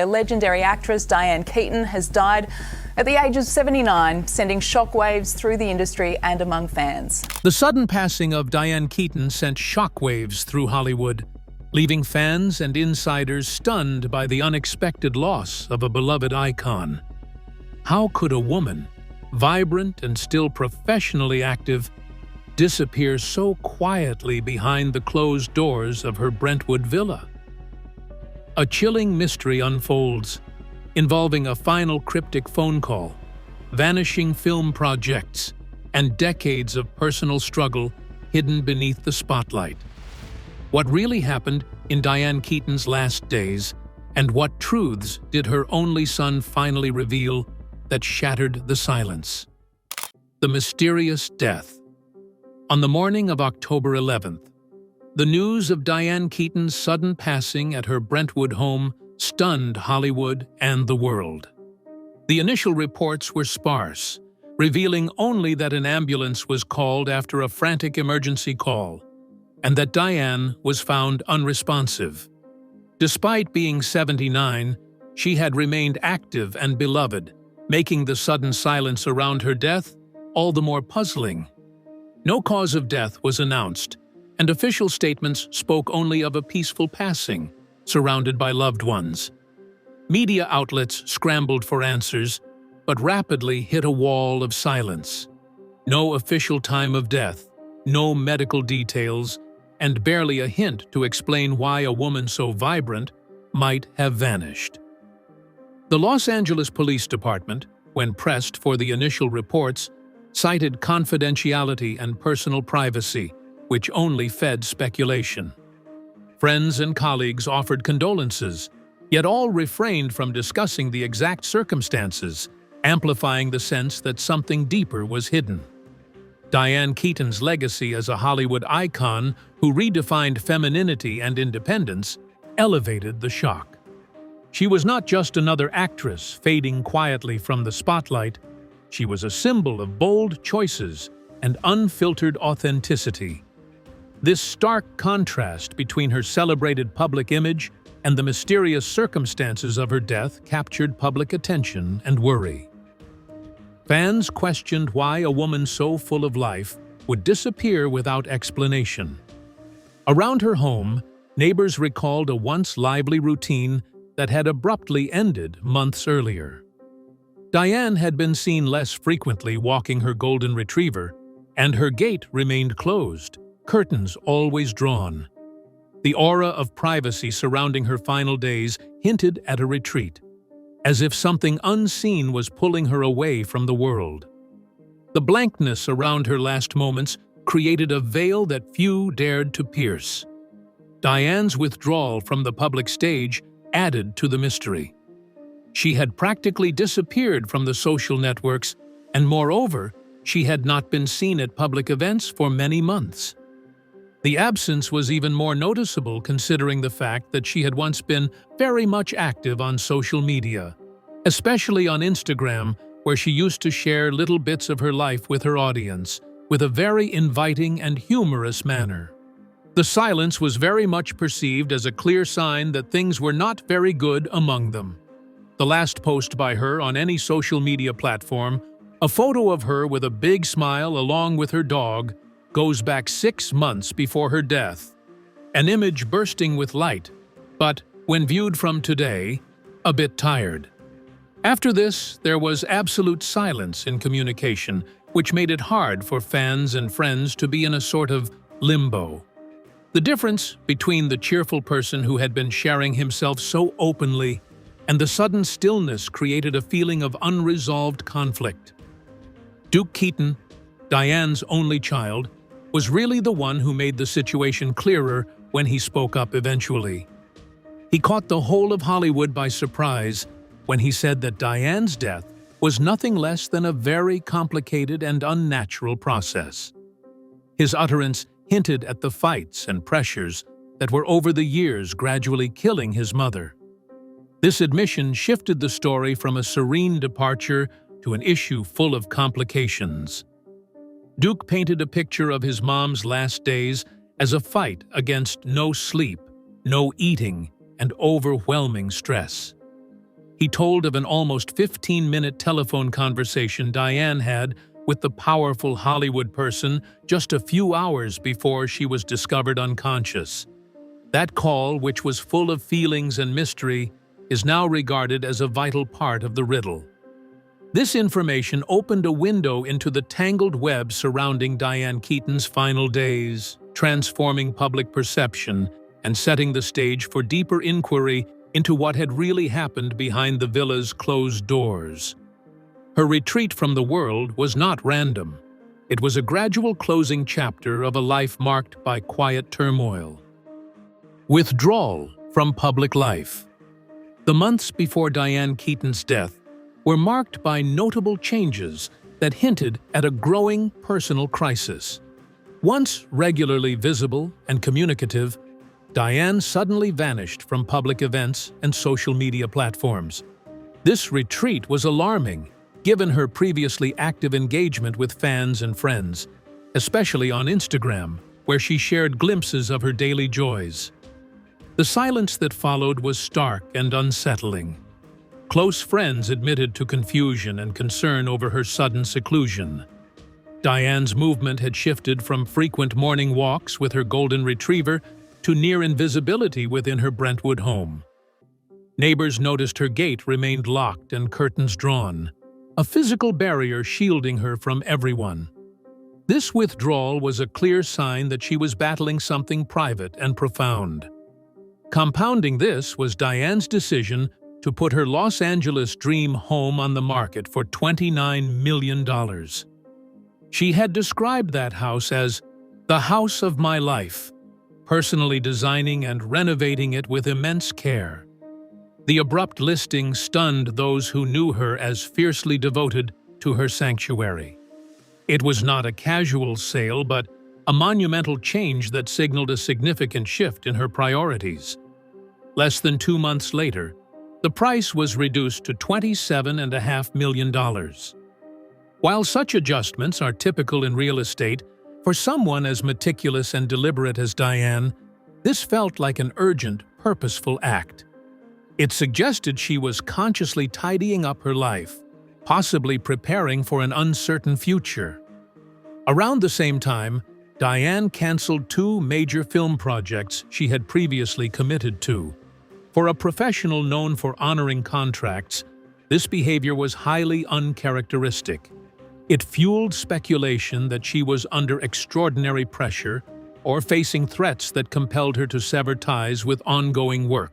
Legendary actress Diane Keaton has died at the age of 79, sending shockwaves through the industry and among fans. The sudden passing of Diane Keaton sent shockwaves through Hollywood, leaving fans and insiders stunned by the unexpected loss of a beloved icon. How could a woman, vibrant and still professionally active, disappear so quietly behind the closed doors of her Brentwood villa? A chilling mystery unfolds, involving a final cryptic phone call, vanishing film projects, and decades of personal struggle hidden beneath the spotlight. What really happened in Diane Keaton's last days, and what truths did her only son finally reveal that shattered the silence? The mysterious death. On the morning of October 11th, the news of Diane Keaton's sudden passing at her Brentwood home stunned Hollywood and the world. The initial reports were sparse, revealing only that an ambulance was called after a frantic emergency call, and that Diane was found unresponsive. Despite being 79, she had remained active and beloved, making the sudden silence around her death all the more puzzling. No cause of death was announced, and official statements spoke only of a peaceful passing, surrounded by loved ones. Media outlets scrambled for answers, but rapidly hit a wall of silence. No official time of death, no medical details, and barely a hint to explain why a woman so vibrant might have vanished. The Los Angeles Police Department, when pressed for the initial reports, cited confidentiality and personal privacy, which only fed speculation. Friends and colleagues offered condolences, yet all refrained from discussing the exact circumstances, amplifying the sense that something deeper was hidden. Diane Keaton's legacy as a Hollywood icon who redefined femininity and independence elevated the shock. She was not just another actress fading quietly from the spotlight. She was a symbol of bold choices and unfiltered authenticity. This stark contrast between her celebrated public image and the mysterious circumstances of her death captured public attention and worry. Fans questioned why a woman so full of life would disappear without explanation. Around her home, neighbors recalled a once lively routine that had abruptly ended months earlier. Diane had been seen less frequently walking her golden retriever, and her gate remained closed, curtains always drawn. The aura of privacy surrounding her final days hinted at a retreat, as if something unseen was pulling her away from the world. The blankness around her last moments created a veil that few dared to pierce. Diane's withdrawal from the public stage added to the mystery. She had practically disappeared from the social networks, and moreover, she had not been seen at public events for many months. The absence was even more noticeable considering the fact that she had once been very much active on social media, especially on Instagram, where she used to share little bits of her life with her audience, with a very inviting and humorous manner. The silence was very much perceived as a clear sign that things were not very good among them. The last post by her on any social media platform, a photo of her with a big smile along with her dog, goes back 6 months before her death. An image bursting with light, but, when viewed from today, a bit tired. After this, there was absolute silence in communication, which made it hard for fans and friends to be in a sort of limbo. The difference between the cheerful person who had been sharing himself so openly and the sudden stillness created a feeling of unresolved conflict. Duke Keaton, Diane's only child, was really the one who made the situation clearer when he spoke up eventually. He caught the whole of Hollywood by surprise when he said that Diane's death was nothing less than a very complicated and unnatural process. His utterance hinted at the fights and pressures that were over the years gradually killing his mother. This admission shifted the story from a serene departure to an issue full of complications. Duke painted a picture of his mom's last days as a fight against no sleep, no eating, and overwhelming stress. He told of an almost 15-minute telephone conversation Diane had with the powerful Hollywood person just a few hours before she was discovered unconscious. That call, which was full of feelings and mystery, is now regarded as a vital part of the riddle. This information opened a window into the tangled web surrounding Diane Keaton's final days, transforming public perception and setting the stage for deeper inquiry into what had really happened behind the villa's closed doors. Her retreat from the world was not random. It was a gradual closing chapter of a life marked by quiet turmoil. Withdrawal from public life. The months before Diane Keaton's death were marked by notable changes that hinted at a growing personal crisis. Once regularly visible and communicative, Diane suddenly vanished from public events and social media platforms. This retreat was alarming, given her previously active engagement with fans and friends, especially on Instagram, where she shared glimpses of her daily joys. The silence that followed was stark and unsettling. Close friends admitted to confusion and concern over her sudden seclusion. Diane's movement had shifted from frequent morning walks with her golden retriever to near invisibility within her Brentwood home. Neighbors noticed her gate remained locked and curtains drawn, a physical barrier shielding her from everyone. This withdrawal was a clear sign that she was battling something private and profound. Compounding this was Diane's decision to put her Los Angeles dream home on the market for $29 million. She had described that house as the house of my life, personally designing and renovating it with immense care. The abrupt listing stunned those who knew her as fiercely devoted to her sanctuary. It was not a casual sale, but a monumental change that signaled a significant shift in her priorities. Less than 2 months later, the price was reduced to $27.5 million. While such adjustments are typical in real estate, for someone as meticulous and deliberate as Diane, this felt like an urgent, purposeful act. It suggested she was consciously tidying up her life, possibly preparing for an uncertain future. Around the same time, Diane canceled 2 major film projects she had previously committed to. For a professional known for honoring contracts, this behavior was highly uncharacteristic. It fueled speculation that she was under extraordinary pressure or facing threats that compelled her to sever ties with ongoing work.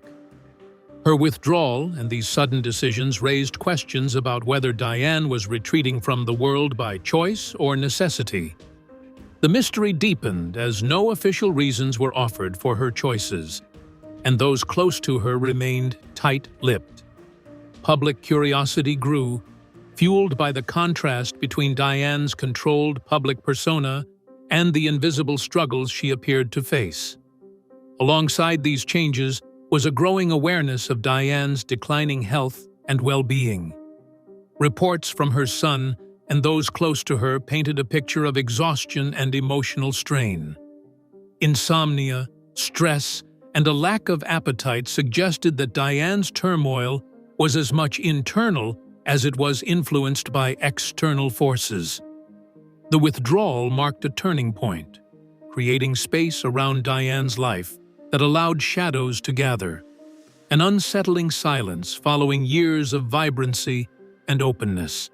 Her withdrawal and these sudden decisions raised questions about whether Diane was retreating from the world by choice or necessity. The mystery deepened as no official reasons were offered for her choices, and those close to her remained tight-lipped. Public curiosity grew, fueled by the contrast between Diane's controlled public persona and the invisible struggles she appeared to face. Alongside these changes was a growing awareness of Diane's declining health and well-being. Reports from her son and those close to her painted a picture of exhaustion and emotional strain. Insomnia, stress, and a lack of appetite suggested that Diane's turmoil was as much internal as it was influenced by external forces. The withdrawal marked a turning point, creating space around Diane's life that allowed shadows to gather, an unsettling silence following years of vibrancy and openness.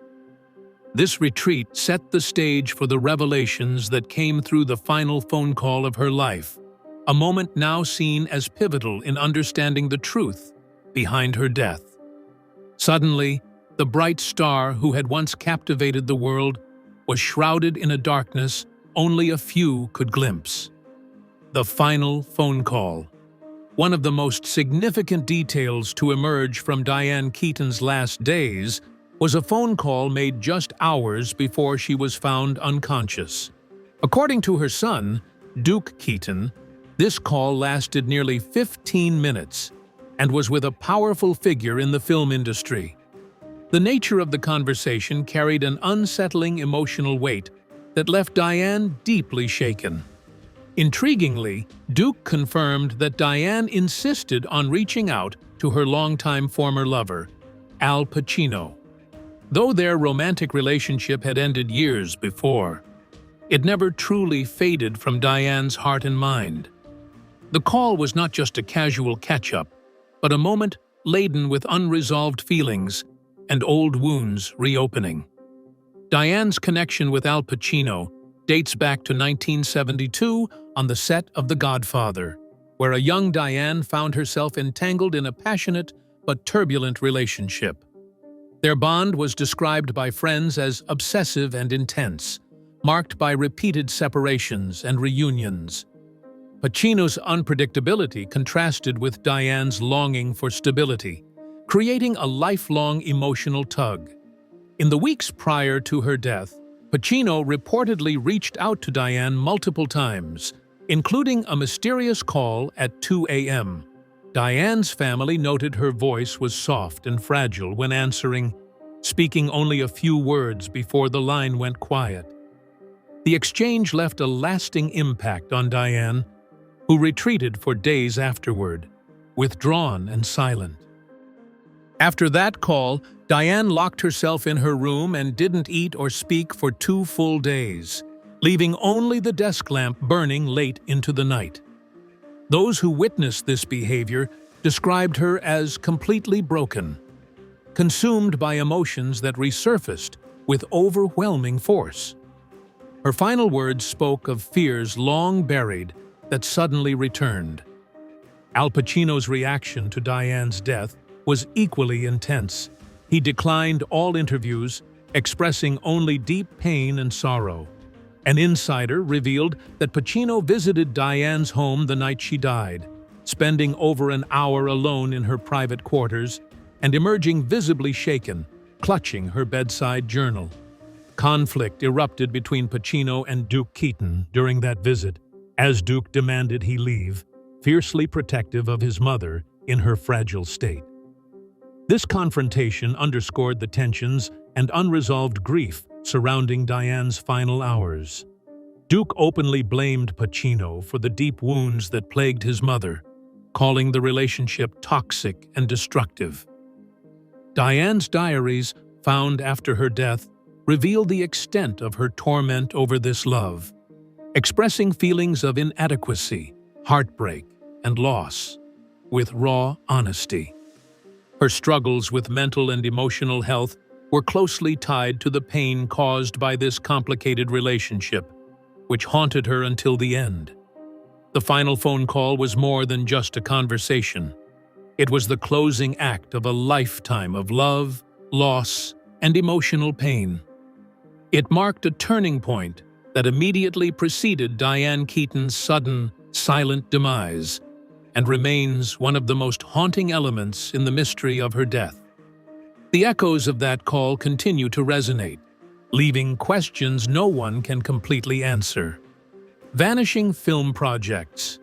This retreat set the stage for the revelations that came through the final phone call of her life, a moment now seen as pivotal in understanding the truth behind her death. Suddenly, the bright star who had once captivated the world was shrouded in a darkness only a few could glimpse. The final phone call. One of the most significant details to emerge from Diane Keaton's last days was a phone call made just hours before she was found unconscious. According to her son, Duke Keaton, this call lasted nearly 15 minutes and was with a powerful figure in the film industry. The nature of the conversation carried an unsettling emotional weight that left Diane deeply shaken. Intriguingly, Duke confirmed that Diane insisted on reaching out to her longtime former lover, Al Pacino. Though their romantic relationship had ended years before, it never truly faded from Diane's heart and mind. The call was not just a casual catch-up, but a moment laden with unresolved feelings and old wounds reopening. Diane's connection with Al Pacino dates back to 1972 on the set of The Godfather, where a young Diane found herself entangled in a passionate but turbulent relationship. Their bond was described by friends as obsessive and intense, marked by repeated separations and reunions. Pacino's unpredictability contrasted with Diane's longing for stability, creating a lifelong emotional tug. In the weeks prior to her death, Pacino reportedly reached out to Diane multiple times, including a mysterious call at 2 a.m. Diane's family noted her voice was soft and fragile when answering, speaking only a few words before the line went quiet. The exchange left a lasting impact on Diane, who retreated for days afterward, withdrawn and silent. After that call, Diane locked herself in her room and didn't eat or speak for 2 full days, leaving only the desk lamp burning late into the night. Those who witnessed this behavior described her as completely broken, consumed by emotions that resurfaced with overwhelming force. Her final words spoke of fears long buried that suddenly returned. Al Pacino's reaction to Diane's death was equally intense. He declined all interviews, expressing only deep pain and sorrow. An insider revealed that Pacino visited Diane's home the night she died, spending over an hour alone in her private quarters and emerging visibly shaken, clutching her bedside journal. Conflict erupted between Pacino and Duke Keaton during that visit, as Duke demanded he leave, fiercely protective of his mother in her fragile state. This confrontation underscored the tensions and unresolved grief surrounding Diane's final hours. Duke openly blamed Pacino for the deep wounds that plagued his mother, calling the relationship toxic and destructive. Diane's diaries, found after her death, reveal the extent of her torment over this love, expressing feelings of inadequacy, heartbreak, and loss, with raw honesty. Her struggles with mental and emotional health were closely tied to the pain caused by this complicated relationship, which haunted her until the end. The final phone call was more than just a conversation. It was the closing act of a lifetime of love, loss, and emotional pain. It marked a turning point that immediately preceded Diane Keaton's sudden, silent demise, and remains one of the most haunting elements in the mystery of her death. The echoes of that call continue to resonate, leaving questions no one can completely answer. Vanishing film projects.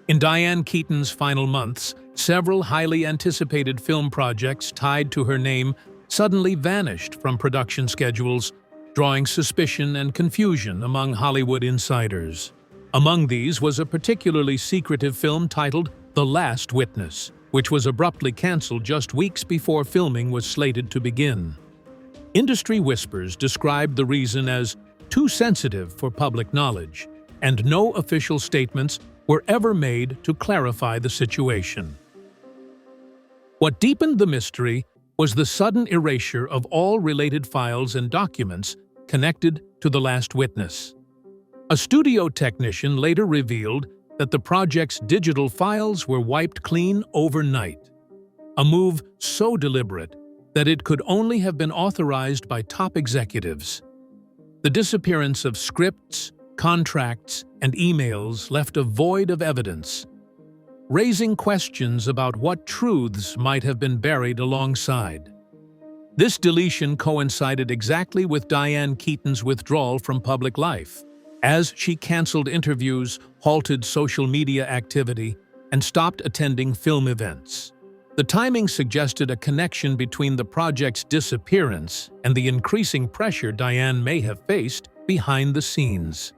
In Diane Keaton's final months, several highly anticipated film projects tied to her name suddenly vanished from production schedules, drawing suspicion and confusion among Hollywood insiders. Among these was a particularly secretive film titled The Last Witness, which was abruptly canceled just weeks before filming was slated to begin. Industry whispers described the reason as too sensitive for public knowledge, and no official statements were ever made to clarify the situation. What deepened the mystery was the sudden erasure of all related files and documents connected to The Last Witness. A studio technician later revealed that the project's digital files were wiped clean overnight, a move so deliberate that it could only have been authorized by top executives. The disappearance of scripts, contracts, and emails left a void of evidence, raising questions about what truths might have been buried alongside. This deletion coincided exactly with Diane Keaton's withdrawal from public life, as she canceled interviews, halted social media activity, and stopped attending film events. The timing suggested a connection between the project's disappearance and the increasing pressure Diane may have faced behind the scenes.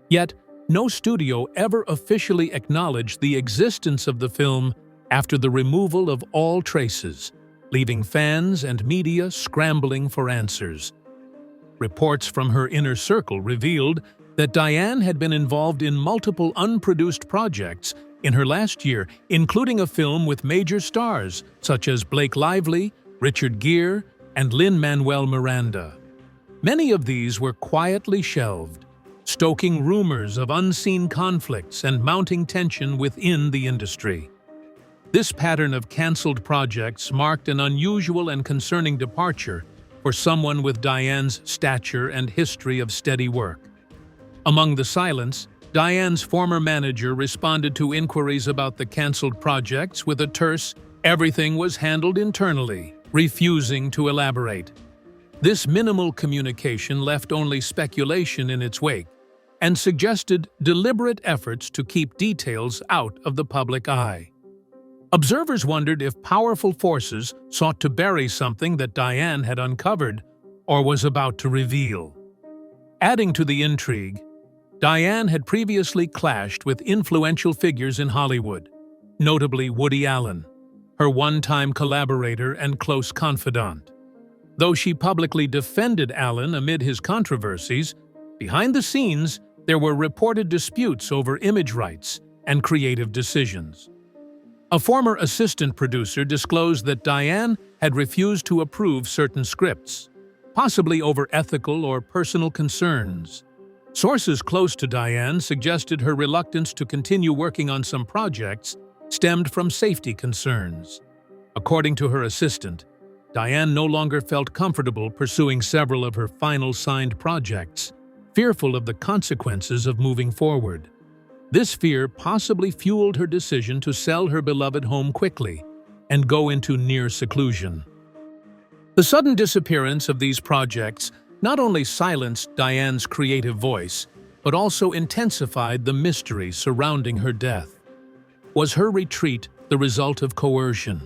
Yet, no studio ever officially acknowledged the existence of the film after the removal of all traces, leaving fans and media scrambling for answers. Reports from her inner circle revealed that Diane had been involved in multiple unproduced projects in her last year, including a film with major stars such as Blake Lively, Richard Gere, and Lin-Manuel Miranda. Many of these were quietly shelved, stoking rumors of unseen conflicts and mounting tension within the industry. This pattern of cancelled projects marked an unusual and concerning departure for someone with Diane's stature and history of steady work. Among the silence, Diane's former manager responded to inquiries about the cancelled projects with a terse, "Everything was handled internally," refusing to elaborate. This minimal communication left only speculation in its wake and suggested deliberate efforts to keep details out of the public eye. Observers wondered if powerful forces sought to bury something that Diane had uncovered or was about to reveal. Adding to the intrigue, Diane had previously clashed with influential figures in Hollywood, notably Woody Allen, her one-time collaborator and close confidant. Though she publicly defended Allen amid his controversies, behind the scenes there were reported disputes over image rights and creative decisions. A former assistant producer disclosed that Diane had refused to approve certain scripts, possibly over ethical or personal concerns. Sources close to Diane suggested her reluctance to continue working on some projects stemmed from safety concerns. According to her assistant, Diane no longer felt comfortable pursuing several of her final signed projects, fearful of the consequences of moving forward. This fear possibly fueled her decision to sell her beloved home quickly and go into near seclusion. The sudden disappearance of these projects not only silenced Diane's creative voice, but also intensified the mystery surrounding her death. Was her retreat the result of coercion?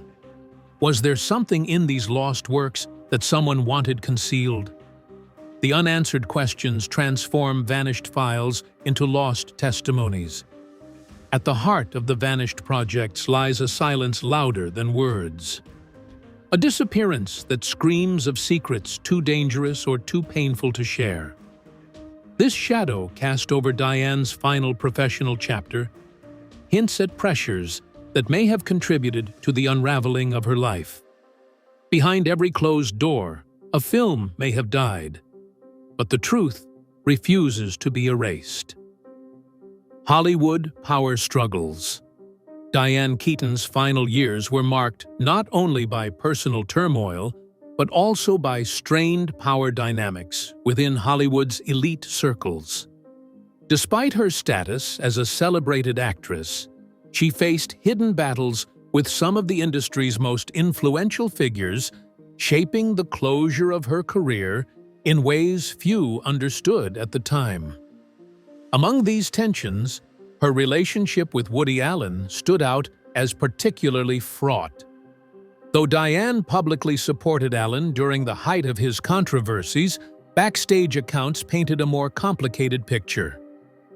Was there something in these lost works that someone wanted concealed? The unanswered questions transform vanished files into lost testimonies. At the heart of the vanished projects lies a silence louder than words. A disappearance that screams of secrets too dangerous or too painful to share. This shadow cast over Diane's final professional chapter hints at pressures that may have contributed to the unraveling of her life. Behind every closed door, a film may have died, but the truth refuses to be erased. Hollywood power struggles. Diane Keaton's final years were marked not only by personal turmoil, but also by strained power dynamics within Hollywood's elite circles. Despite her status as a celebrated actress, she faced hidden battles with some of the industry's most influential figures, shaping the closure of her career in ways few understood at the time. Among these tensions, her relationship with Woody Allen stood out as particularly fraught. Though Diane publicly supported Allen during the height of his controversies, backstage accounts painted a more complicated picture.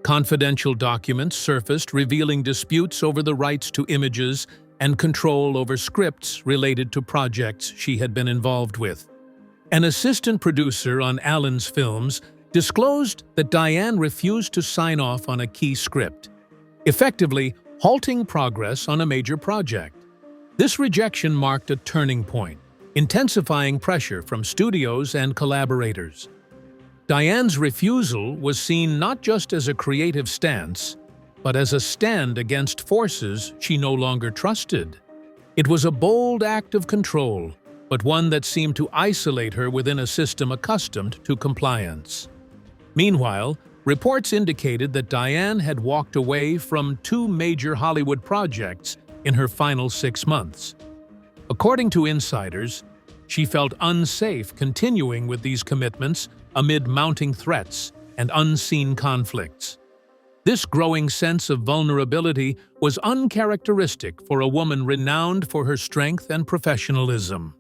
Confidential documents surfaced revealing disputes over the rights to images and control over scripts related to projects she had been involved with. An assistant producer on Allen's films disclosed that Diane refused to sign off on a key script, effectively halting progress on a major project. This rejection marked a turning point, intensifying pressure from studios and collaborators. Diane's refusal was seen not just as a creative stance, but as a stand against forces she no longer trusted. It was a bold act of control, but one that seemed to isolate her within a system accustomed to compliance. Meanwhile, reports indicated that Diane had walked away from 2 major Hollywood projects in her final 6 months. According to insiders, she felt unsafe continuing with these commitments amid mounting threats and unseen conflicts. This growing sense of vulnerability was uncharacteristic for a woman renowned for her strength and professionalism.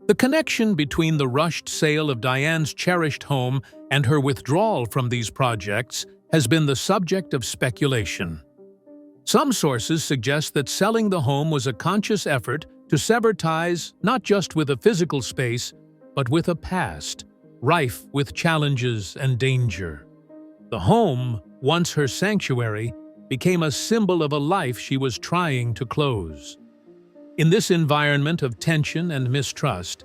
The connection between the rushed sale of Diane's cherished home and her withdrawal from these projects has been the subject of speculation. Some sources suggest that selling the home was a conscious effort to sever ties not just with a physical space, but with a past, rife with challenges and danger. The home, once her sanctuary, became a symbol of a life she was trying to close. In this environment of tension and mistrust,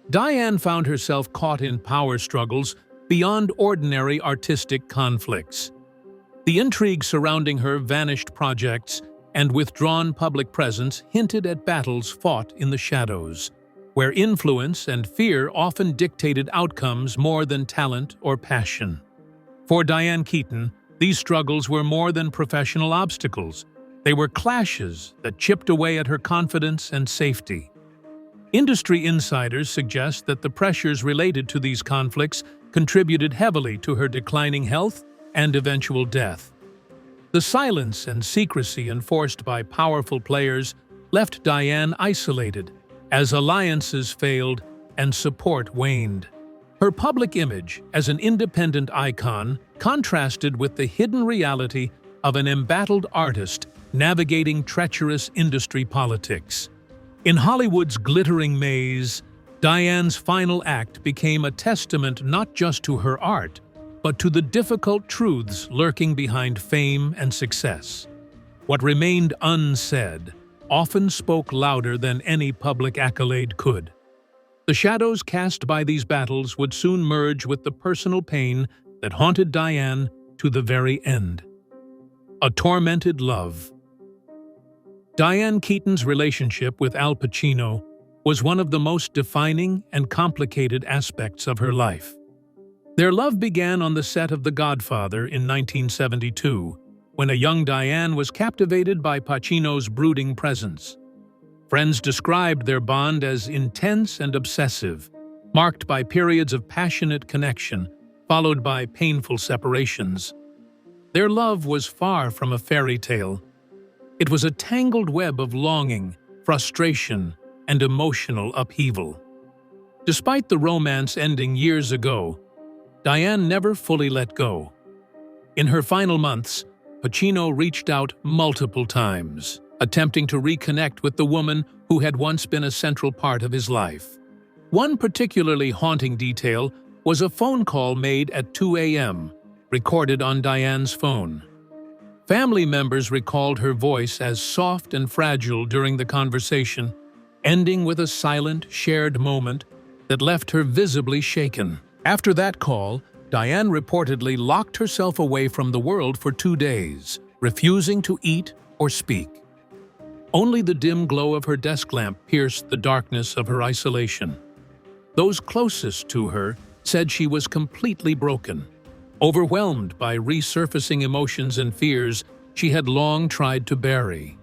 Diane found herself caught in power struggles beyond ordinary artistic conflicts. The intrigue surrounding her vanished projects and withdrawn public presence hinted at battles fought in the shadows, where influence and fear often dictated outcomes more than talent or passion. For Diane Keaton, these struggles were more than professional obstacles. They were clashes that chipped away at her confidence and safety. Industry insiders suggest that the pressures related to these conflicts contributed heavily to her declining health and eventual death. The silence and secrecy enforced by powerful players left Diane isolated as alliances failed and support waned. Her public image as an independent icon contrasted with the hidden reality of an embattled artist navigating treacherous industry politics. In Hollywood's glittering maze, Diane's final act became a testament not just to her art, but to the difficult truths lurking behind fame and success. What remained unsaid often spoke louder than any public accolade could. The shadows cast by these battles would soon merge with the personal pain that haunted Diane to the very end. A tormented love. Diane Keaton's relationship with Al Pacino was one of the most defining and complicated aspects of her life. Their love began on the set of The Godfather in 1972, when a young Diane was captivated by Pacino's brooding presence. Friends described their bond as intense and obsessive, marked by periods of passionate connection, followed by painful separations. Their love was far from a fairy tale. It was a tangled web of longing, frustration, and emotional upheaval. Despite the romance ending years ago, Diane never fully let go. In her final months, Pacino reached out multiple times, attempting to reconnect with the woman who had once been a central part of his life. One particularly haunting detail was a phone call made at 2 a.m., recorded on Diane's phone. Family members recalled her voice as soft and fragile during the conversation, ending with a silent, shared moment that left her visibly shaken. After that call, Diane reportedly locked herself away from the world for 2 days, refusing to eat or speak. Only the dim glow of her desk lamp pierced the darkness of her isolation. Those closest to her said she was completely broken, overwhelmed by resurfacing emotions and fears she had long tried to bury.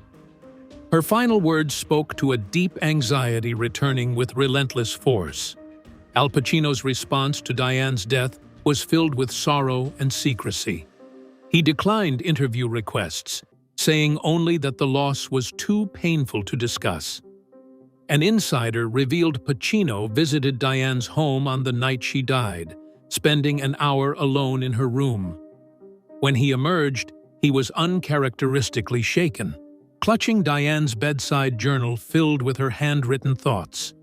Her final words spoke to a deep anxiety returning with relentless force. Al Pacino's response to Diane's death was filled with sorrow and secrecy. He declined interview requests, saying only that the loss was too painful to discuss. An insider revealed Pacino visited Diane's home on the night she died, spending an hour alone in her room. When he emerged, he was uncharacteristically shaken, clutching Diane's bedside journal filled with her handwritten thoughts.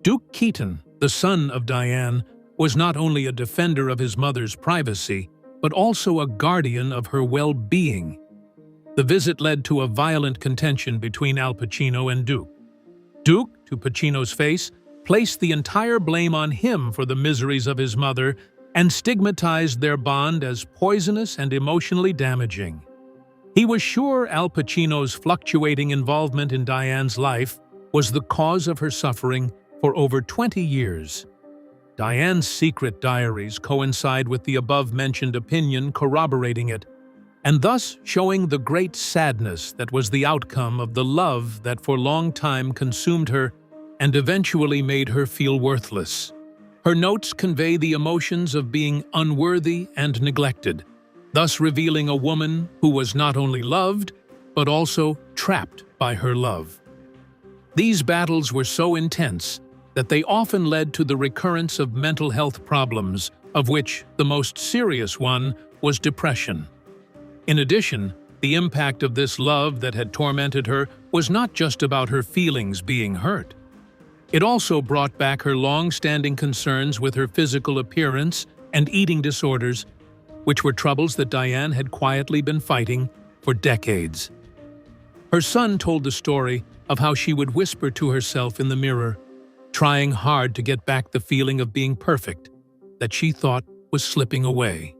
Duke Keaton, the son of Diane, was not only a defender of his mother's privacy, but also a guardian of her well-being. The visit led to a violent contention between Al Pacino and Duke. Duke, to Pacino's face, placed the entire blame on him for the miseries of his mother and stigmatized their bond as poisonous and emotionally damaging. He was sure Al Pacino's fluctuating involvement in Diane's life was the cause of her suffering for over 20 years. Diane's secret diaries coincide with the above-mentioned opinion, corroborating it, and thus showing the great sadness that was the outcome of the love that for a long time consumed her and eventually made her feel worthless. Her notes convey the emotions of being unworthy and neglected, thus revealing a woman who was not only loved, but also trapped by her love. These battles were so intense that they often led to the recurrence of mental health problems, of which the most serious one was depression. In addition, the impact of this love that had tormented her was not just about her feelings being hurt. It also brought back her long-standing concerns with her physical appearance and eating disorders, which were troubles that Diane had quietly been fighting for decades. Her son told the story of how she would whisper to herself in the mirror, trying hard to get back the feeling of being perfect that she thought was slipping away.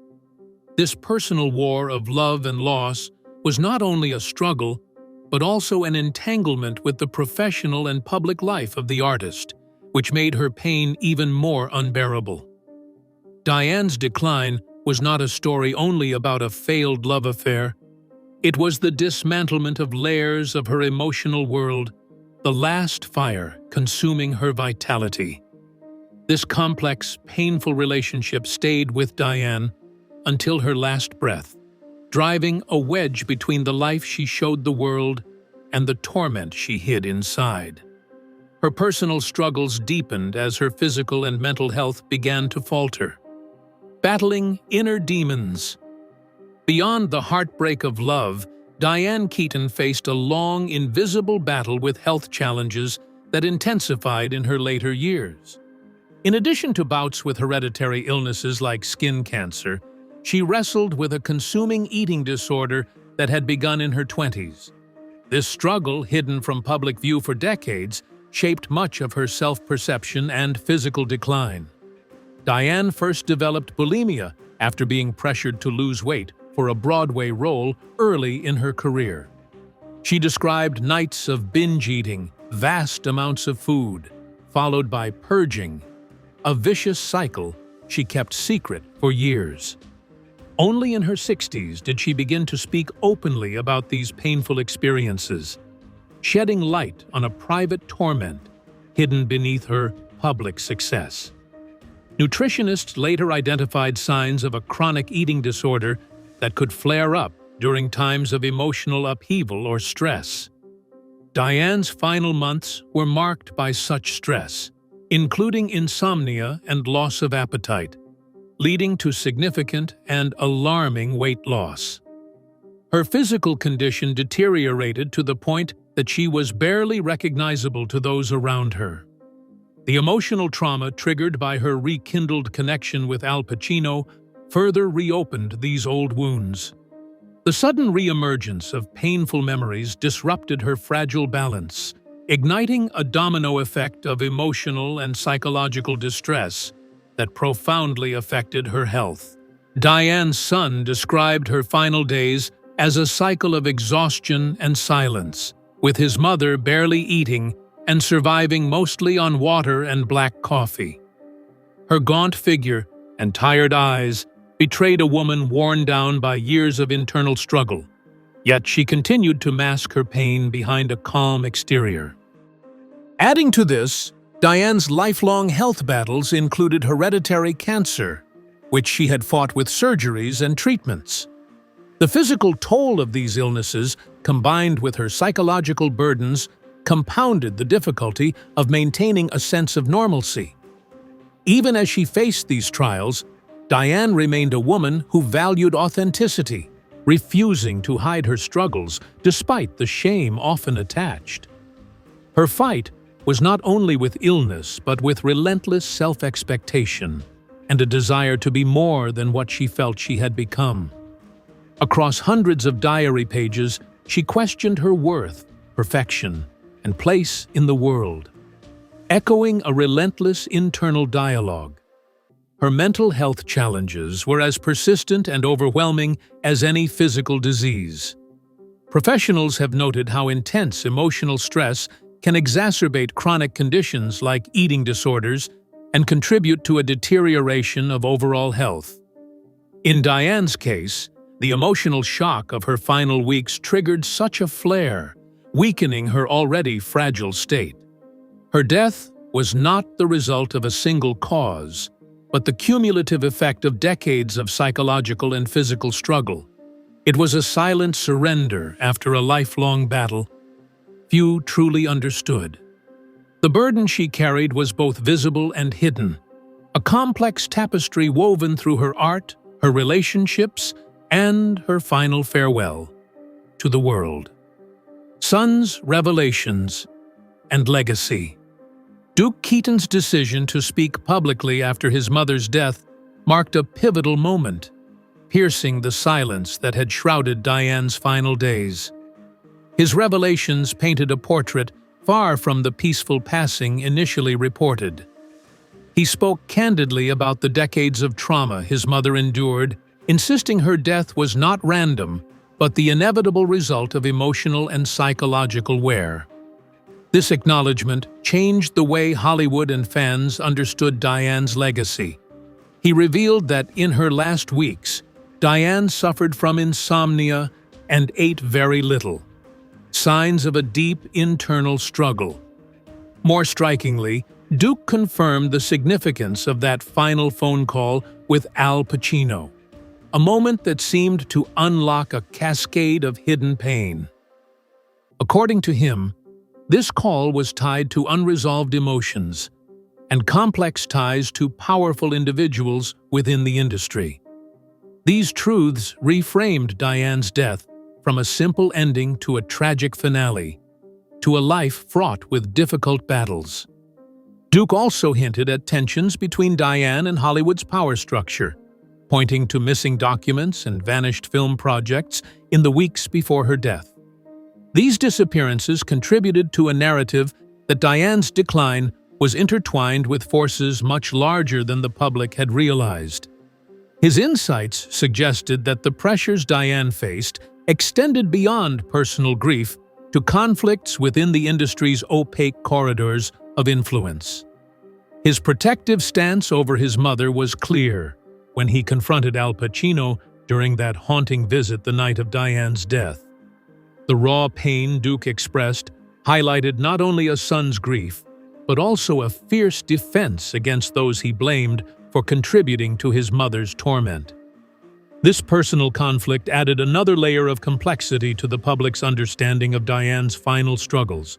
This personal war of love and loss was not only a struggle, but also an entanglement with the professional and public life of the artist, which made her pain even more unbearable. Diane's decline was not a story only about a failed love affair. It was the dismantlement of layers of her emotional world, the last fire consuming her vitality. This complex, painful relationship stayed with Diane until her last breath, driving a wedge between the life she showed the world and the torment she hid inside. Her personal struggles deepened as her physical and mental health began to falter. Battling inner demons. Beyond the heartbreak of love, Diane Keaton faced a long, invisible battle with health challenges that intensified in her later years. In addition to bouts with hereditary illnesses like skin cancer, she wrestled with a consuming eating disorder that had begun in her 20s. This struggle, hidden from public view for decades, shaped much of her self-perception and physical decline. Diane first developed bulimia after being pressured to lose weight for a Broadway role early in her career. She described nights of binge eating, vast amounts of food, followed by purging, a vicious cycle she kept secret for years. Only in her 60s did she begin to speak openly about these painful experiences, shedding light on a private torment hidden beneath her public success. Nutritionists later identified signs of a chronic eating disorder that could flare up during times of emotional upheaval or stress. Diane's final months were marked by such stress, including insomnia and loss of appetite, leading to significant and alarming weight loss. Her physical condition deteriorated to the point that she was barely recognizable to those around her. The emotional trauma triggered by her rekindled connection with Al Pacino further reopened these old wounds. The sudden reemergence of painful memories disrupted her fragile balance, igniting a domino effect of emotional and psychological distress that profoundly affected her health. Diane's son described her final days as a cycle of exhaustion and silence, with his mother barely eating and surviving mostly on water and black coffee. Her gaunt figure and tired eyes betrayed a woman worn down by years of internal struggle, yet she continued to mask her pain behind a calm exterior. Adding to this, Diane's lifelong health battles included hereditary cancer, which she had fought with surgeries and treatments. The physical toll of these illnesses, combined with her psychological burdens, compounded the difficulty of maintaining a sense of normalcy. Even as she faced these trials, Diane remained a woman who valued authenticity, refusing to hide her struggles despite the shame often attached. Her fight was not only with illness but with relentless self-expectation and a desire to be more than what she felt she had become. Across hundreds of diary pages, she questioned her worth, perfection, and place in the world, echoing a relentless internal dialogue. Her mental health challenges were as persistent and overwhelming as any physical disease. Professionals have noted how intense emotional stress can exacerbate chronic conditions like eating disorders and contribute to a deterioration of overall health. In Diane's case, the emotional shock of her final weeks triggered such a flare, weakening her already fragile state. Her death was not the result of a single cause, but the cumulative effect of decades of psychological and physical struggle. It was a silent surrender after a lifelong battle few truly understood. The burden she carried was both visible and hidden, a complex tapestry woven through her art, her relationships, and her final farewell to the world. Sons, Revelations, and Legacy. Duke Keaton's decision to speak publicly after his mother's death marked a pivotal moment, piercing the silence that had shrouded Diane's final days. His revelations painted a portrait far from the peaceful passing initially reported. He spoke candidly about the decades of trauma his mother endured, insisting her death was not random, but the inevitable result of emotional and psychological wear. This acknowledgement changed the way Hollywood and fans understood Diane's legacy. He revealed that in her last weeks, Diane suffered from insomnia and ate very little, signs of a deep internal struggle. More strikingly, Duke confirmed the significance of that final phone call with Al Pacino, a moment that seemed to unlock a cascade of hidden pain. According to him, this call was tied to unresolved emotions and complex ties to powerful individuals within the industry. These truths reframed Diane's death from a simple ending to a tragic finale, to a life fraught with difficult battles. Duke also hinted at tensions between Diane and Hollywood's power structure, pointing to missing documents and vanished film projects in the weeks before her death. These disappearances contributed to a narrative that Diane's decline was intertwined with forces much larger than the public had realized. His insights suggested that the pressures Diane faced extended beyond personal grief to conflicts within the industry's opaque corridors of influence. His protective stance over his mother was clear when he confronted Al Pacino during that haunting visit the night of Diane's death. The raw pain Duke expressed highlighted not only a son's grief, but also a fierce defense against those he blamed for contributing to his mother's torment. This personal conflict added another layer of complexity to the public's understanding of Diane's final struggles.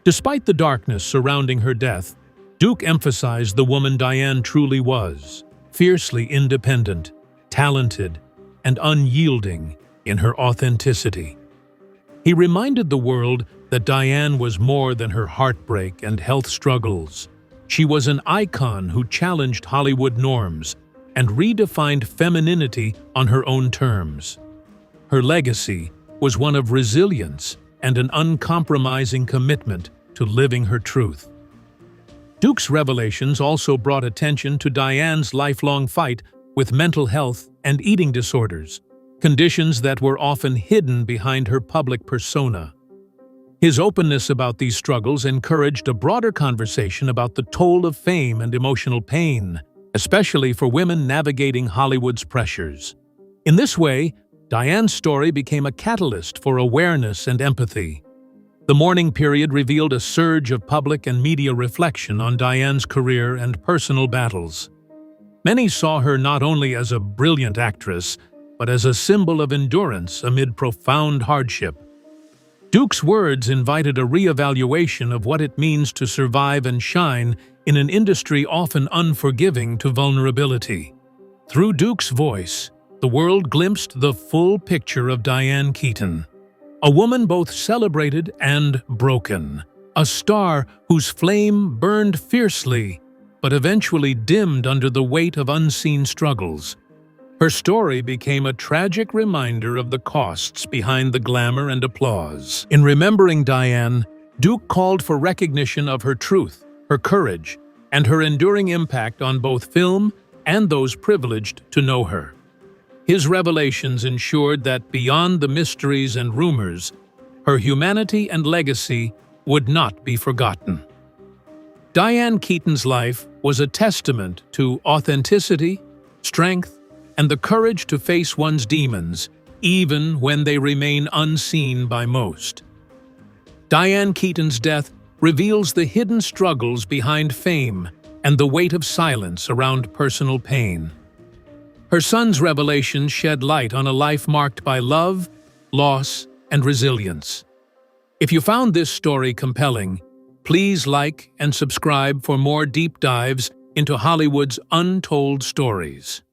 Despite the darkness surrounding her death, Duke emphasized the woman Diane truly was, fiercely independent, talented, and unyielding in her authenticity. He reminded the world that Diane was more than her heartbreak and health struggles. She was an icon who challenged Hollywood norms and redefined femininity on her own terms. Her legacy was one of resilience and an uncompromising commitment to living her truth. Duke's revelations also brought attention to Diane's lifelong fight with mental health and eating disorders, conditions that were often hidden behind her public persona. His openness about these struggles encouraged a broader conversation about the toll of fame and emotional pain, especially for women navigating Hollywood's pressures. In this way, Diane's story became a catalyst for awareness and empathy. The mourning period revealed a surge of public and media reflection on Diane's career and personal battles. Many saw her not only as a brilliant actress, but as a symbol of endurance amid profound hardship. Duke's words invited a re-evaluation of what it means to survive and shine in an industry often unforgiving to vulnerability. Through Duke's voice, the world glimpsed the full picture of Diane Keaton, a woman both celebrated and broken, a star whose flame burned fiercely but eventually dimmed under the weight of unseen struggles. Her story became a tragic reminder of the costs behind the glamour and applause. In remembering Diane, Duke called for recognition of her truth, her courage, and her enduring impact on both film and those privileged to know her. His revelations ensured that beyond the mysteries and rumors, her humanity and legacy would not be forgotten. Diane Keaton's life was a testament to authenticity, strength, and the courage to face one's demons, even when they remain unseen by most. Diane Keaton's death reveals the hidden struggles behind fame and the weight of silence around personal pain. Her son's revelations shed light on a life marked by love, loss, and resilience. If you found this story compelling, please like and subscribe for more deep dives into Hollywood's untold stories.